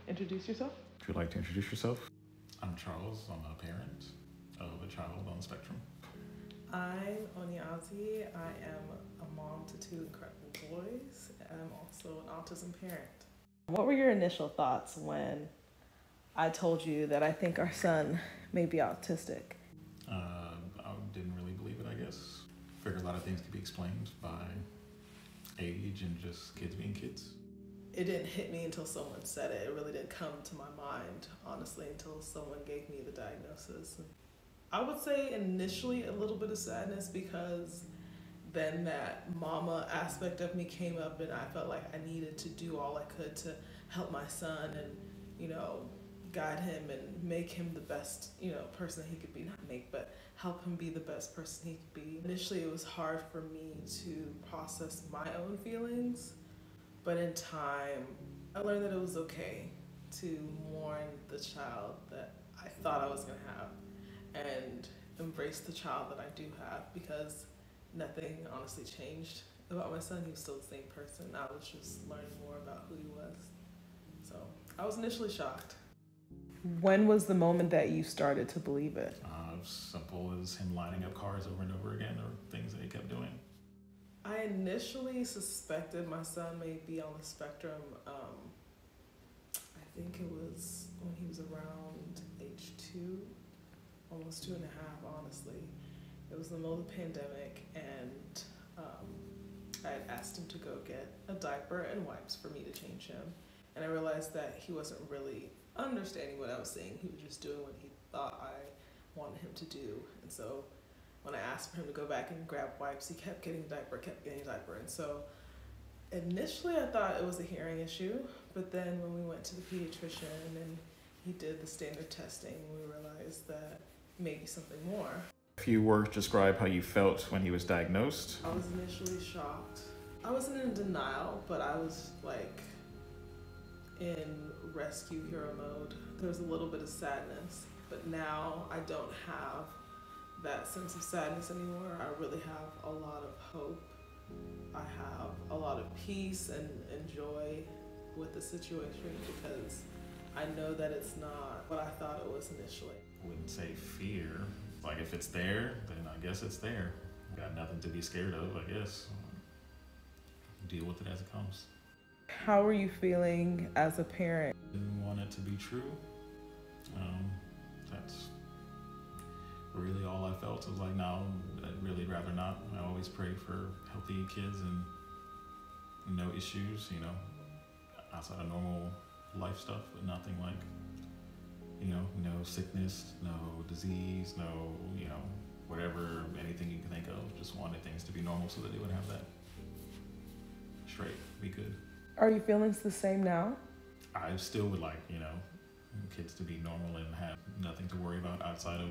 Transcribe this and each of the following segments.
introduce yourself? If you'd like to introduce yourself. I'm Charles. I'm a parent of a child on the spectrum. I'm Onyazi. I am a mom to two incredible boys. I'm also an autism parent. What were your initial thoughts when I told you that I think our son may be autistic? I didn't really believe it, I guess. Figured a lot of things could be explained by age and just kids being kids. It didn't hit me until someone said it. It really didn't come to my mind, honestly, until someone gave me the diagnosis. I would say initially a little bit of sadness because then that mama aspect of me came up and I felt like I needed to do all I could to help my son and, guide him and make him the best, person that he could be. Not make, but help him be the best person he could be. Initially, it was hard for me to process my own feelings, but in time, I learned that it was okay to mourn the child that I thought I was gonna have and embrace the child that I do have, because nothing honestly changed about my son. He was still the same person. I was just learning more about who he was. So I was initially shocked. When was the moment that you started to believe it? Simple as him lining up cars over and over again, or things that he kept doing. I initially suspected my son may be on the spectrum. I think it was when he was around age 2, almost 2.5, honestly. It was in the middle of the pandemic, and I had asked him to go get a diaper and wipes for me to change him. And I realized that he wasn't really understanding what I was saying. He was just doing what he thought I wanted him to do. And so when I asked for him to go back and grab wipes, he kept getting diaper. And so initially I thought it was a hearing issue, but then when we went to the pediatrician and he did the standard testing, we realized that maybe something more. A few words to describe how you felt when he was diagnosed. I was initially shocked. I wasn't in denial, but I was in rescue hero mode. There was a little bit of sadness, but now I don't have that sense of sadness anymore. I really have a lot of hope. I have a lot of peace and joy with the situation because I know that it's not what I thought it was initially. I wouldn't say fear. Like, if it's there, then I guess it's there. Got nothing to be scared of, I guess. Deal with it as it comes. How are you feeling as a parent? Didn't want it to be true. That's really all I felt. It was like, no, I'd really rather not. I always pray for healthy kids and no issues, outside of normal life stuff, but nothing like, no sickness, no disease, no, whatever, anything you can think of. Just wanted things to be normal so that they would have that straight, be good. Are your feelings the same now? I still would like, kids to be normal and have nothing to worry about outside of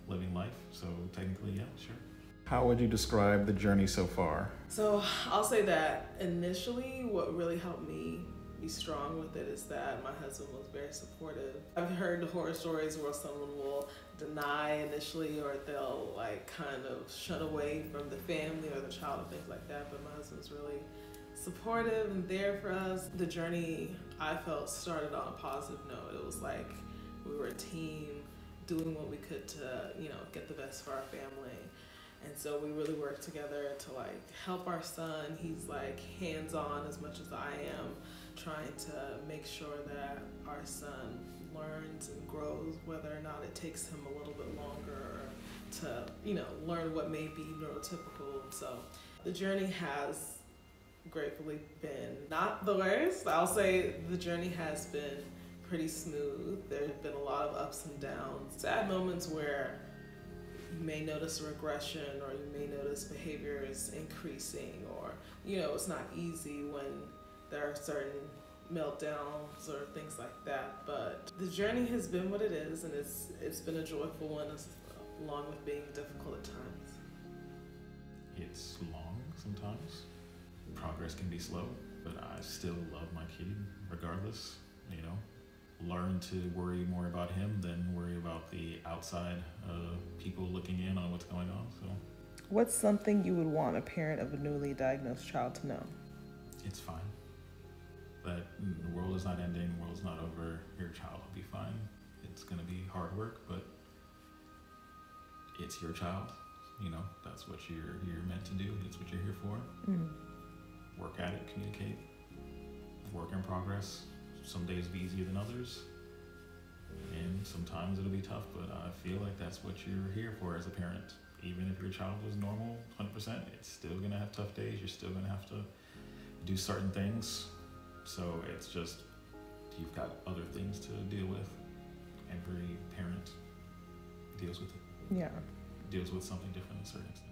living life. So technically, yeah, sure. How would you describe the journey so far? So I'll say that initially what really helped me be strong with it is that my husband was very supportive. I've heard the horror stories where someone will deny initially, or they'll kind of shun away from the family or the child and things like that, but my husband's really supportive and there for us. The journey, I felt, started on a positive note. It was like we were a team doing what we could to, get the best for our family. And so we really worked together to help our son. He's hands-on as much as I am, trying to make sure that our son learns and grows, whether or not it takes him a little bit longer to, learn what may be neurotypical. And so the journey has gratefully been not the worst. I'll say the journey has been pretty smooth. There have been a lot of ups and downs, sad moments where you may notice a regression or you may notice behavior is increasing, or it's not easy when there are certain meltdowns or things like that. But the journey has been what it is, and it's been a joyful one, along with being difficult at times. It's long sometimes. Progress can be slow, but I still love my kid regardless. Learn to worry more about him than worry about the outside people looking in on what's going on. So What's something you would want a parent of a newly diagnosed child to know? it's fine. that the world is not ending, the world's not over, your child will be fine. It's gonna be hard work, but it's your child. You know, that's what you're meant to do. It's what you're here for. Work at it, communicate. Work in progress. Some days will be easier than others, and sometimes it'll be tough, but I feel like that's what you're here for as a parent. Even if your child was normal 100%, it's still gonna have tough days. You're still gonna have to do certain things. So it's just, you've got other things to deal with. Every parent deals with it. Yeah. Deals with something different to a certain extent.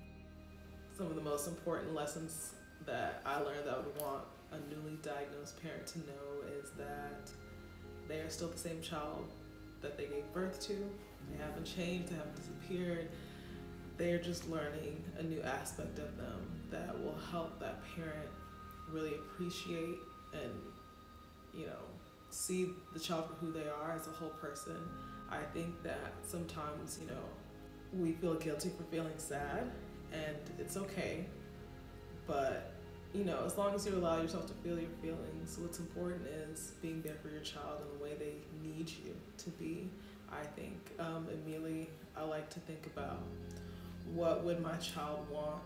Some of the most important lessons that I learned that I would want a newly diagnosed parent to know is that they are still the same child that they gave birth to. They haven't changed, they haven't disappeared. They're just learning a new aspect of them that will help that parent really appreciate and, you know, see the child for who they are as a whole person. I think that sometimes, you know, we feel guilty for feeling sad, and it's okay. But, you know, as long as you allow yourself to feel your feelings, what's important is being there for your child in the way they need you to be. I think immediately I like to think about what would my child want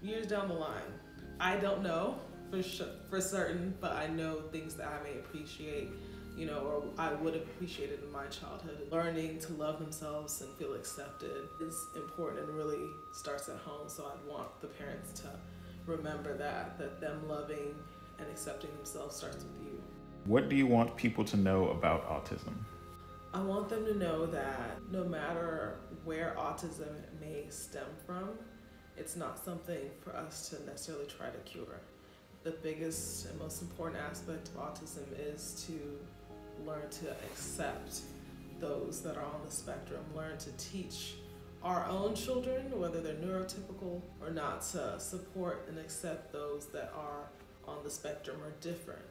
years down the line. I don't know for certain, but I know things that I may appreciate, you know, or I would have appreciated in my childhood. Learning to love themselves and feel accepted is important and really starts at home. So I'd want the parents to remember that them loving and accepting themselves starts with you. What do you want people to know about autism? I want them to know that no matter where autism may stem from, it's not something for us to necessarily try to cure. The biggest and most important aspect of autism is to learn to accept those that are on the spectrum, learn to teach our own children, whether they're neurotypical or not, to support and accept those that are on the spectrum or different.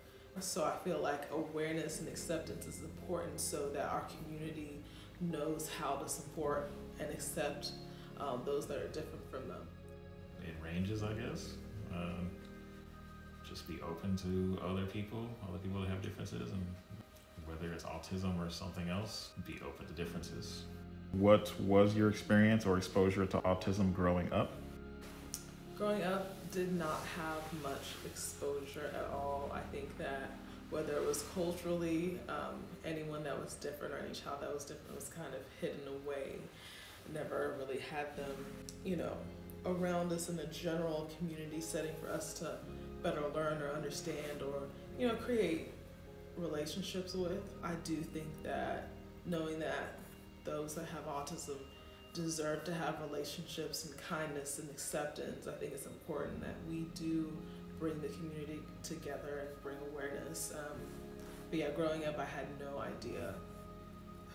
So I feel like awareness and acceptance is important so that our community knows how to support and accept those that are different from them. It ranges, I guess. Just be open to other people that have differences, and whether it's autism or something else, be open to differences. What was your experience or exposure to autism growing up? Growing up, did not have much exposure at all. I think that whether it was culturally, anyone that was different or any child that was different was kind of hidden away. Never really had them, you know, around us in a general community setting for us to better learn or understand or, you know, create relationships with. I do think that knowing that those that have autism deserve to have relationships and kindness and acceptance, I think it's important that we do bring the community together and bring awareness. But yeah, growing up, I had no idea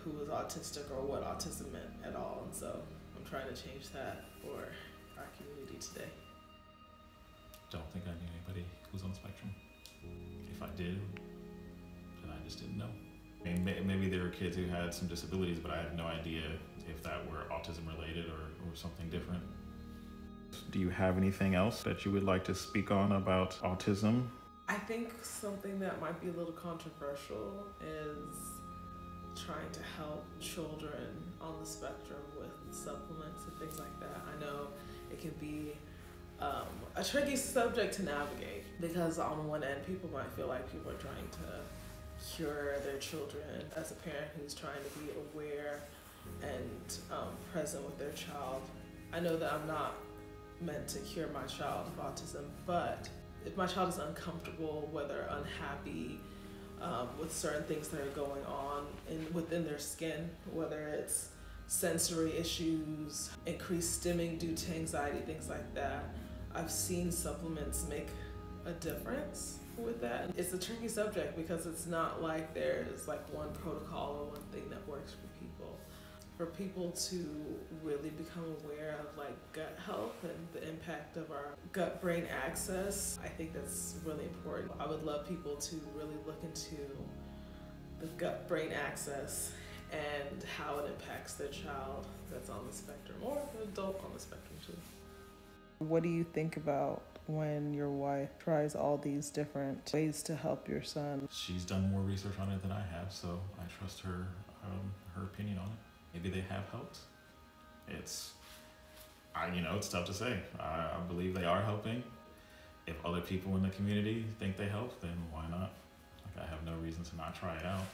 who was autistic or what autism meant at all, and so I'm trying to change that for our community today. Don't think I knew anybody who was on the spectrum. If I did, then I just didn't know. I mean, maybe there were kids who had some disabilities, but I had no idea if that were autism related or something different. Do you have anything else that you would like to speak on about autism? I think something that might be a little controversial is trying to help children on the spectrum with supplements and things like that. I know it can be a tricky subject to navigate because on one end people might feel like people are trying to cure their children. As a parent who's trying to be aware and present with their child, I know that I'm not meant to cure my child of autism, but if my child is uncomfortable, whether unhappy with certain things that are going on within their skin, whether it's sensory issues, increased stimming due to anxiety, things like that, I've seen supplements make a difference with that. It's a tricky subject because it's not like there's like one protocol or one thing that works for people. For people to really become aware of like gut health and the impact of our gut-brain axis, I think that's really important. I would love people to really look into the gut-brain axis and how it impacts their child that's on the spectrum or an adult on the spectrum too. What do you think about when your wife tries all these different ways to help your son? She's done more research on it than I have, so I trust her opinion on it. Maybe they have helped. It's tough to say. I believe they are helping. If other people in the community think they help, then why not? Like, I have no reason to not try it out.